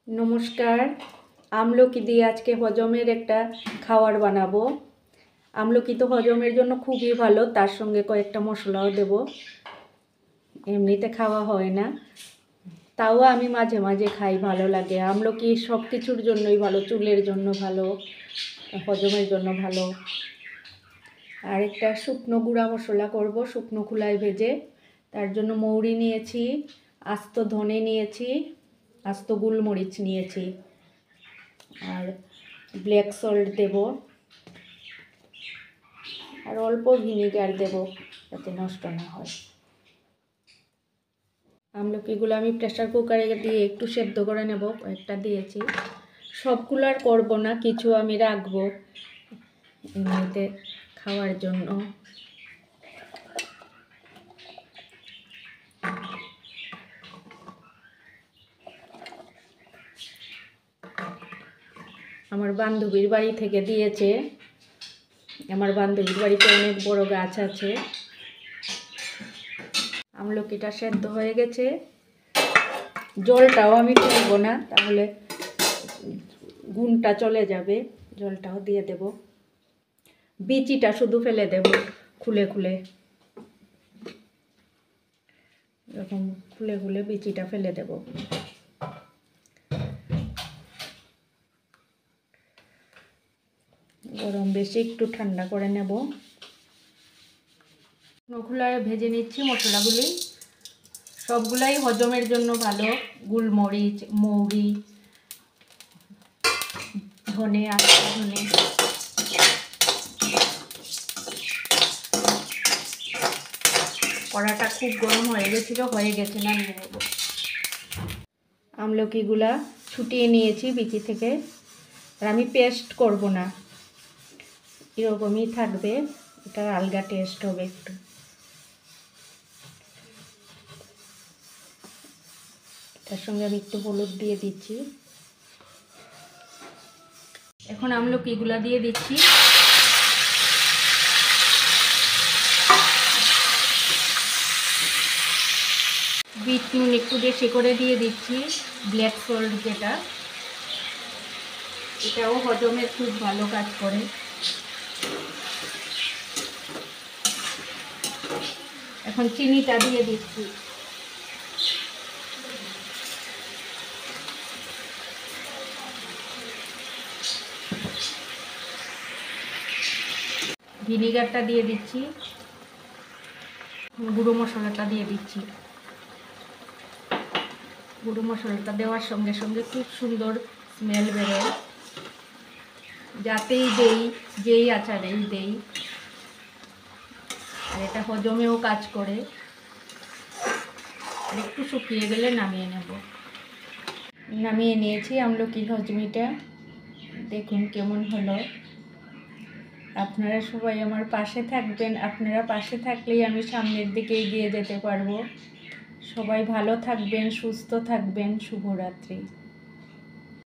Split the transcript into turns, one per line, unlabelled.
নমস্কার। আমলকি দিয়ে আজকে হজমের একটা খাবার বানাবো। আমলকি তো হজমের জন্য খুবই ভালো, তার সঙ্গে কয়েকটা মশলাও দেব। এমনিতে খাওয়া হয় না, তাও আমি মাঝে মাঝে খাই, ভালো লাগে। আমলকি সব কিছুর জন্যই ভালো, চুলের জন্য ভালো, হজমের জন্য ভালো। আর একটা শুকনো গুঁড়া মশলা করব, শুকনো খোলায় ভেজে। তার জন্য মৌরি নিয়েছি, আস্ত ধনে নিয়েছি, আস্ত গোলমরিচ নিয়েছি, আর ব্ল্যাক সল্ট দেব, আর অল্প ভিনেগার দেব যাতে নষ্ট না হয়। আমলকিগুলো আমি প্রেসার কুকারে দিয়ে একটু সেদ্ধ করে নেব। কয়েকটা দিয়েছি, সবগুলো আর করবো না, কিছু আমি রাখবো এমনিতে খাওয়ার জন্য। আমার বান্ধবীর বাড়ি থেকে দিয়েছে। আমার বান্ধবীর বাড়িতে অনেক বড় গাছ আছে। আমলকিটা সেদ্ধ হয়ে গেছে, জলটাও আমি ফেলবো না, তাহলে গুণটা চলে যাবে। জলটাও দিয়ে দেব, বিচিটা শুধু ফেলে দেব খুলে খুলে, এরকম খুলে খুলে বিচিটা ফেলে দেব। গরম বেশি, একটু ঠান্ডা করে নেব। খোলায় ভেজে নিচ্ছি মশলাগুলি, সবগুলাই হজমের জন্য ভালো। গোলমরিচ, মৌরি, ধনে, আস্ত ধনে। কড়াটা খুব গরম হয়ে গেছিলো, হয়ে গেছে, নামিয়ে নেব। আমলকিগুলা ছুটিয়ে নিয়েছি বিচি থেকে, আর আমি পেস্ট করব না, এরকমই থাকবে। এটা আলগা টেস্ট হবে একটু। তার সঙ্গে আমি একটু হলুদ দিয়ে দিচ্ছি। এখন আমলকিগুলা দিয়ে দিচ্ছি। বিট নুন একটু বেশি করে দিয়ে দিচ্ছি, ব্ল্যাক সল্ট যেটা, এটাও হজমের খুব ভালো কাজ করে। এখন চিনিটা দিয়ে দিচ্ছি। ভিনেগারটা দিয়ে দিচ্ছি, গুঁড়ো মশলাটা দিয়ে দিচ্ছি। গুঁড়ো মশলাটা দেওয়ার সঙ্গে সঙ্গে খুব সুন্দর স্মেল বেরোয়, যাতেই দেই, যেই আচারেই দেই। আর এটা হজমেও কাজ করে। আর একটু শুকিয়ে গেলে নামিয়ে নেব। নামিয়ে নিয়েছি আমলকির হজমিটা, দেখুন কেমন হলো। আপনারা সবাই আমার পাশে থাকবেন, আপনারা পাশে থাকলেই আমি সামনের দিকে এগিয়ে যেতে পারবো। সবাই ভালো থাকবেন, সুস্থ থাকবেন। শুভরাত্রি।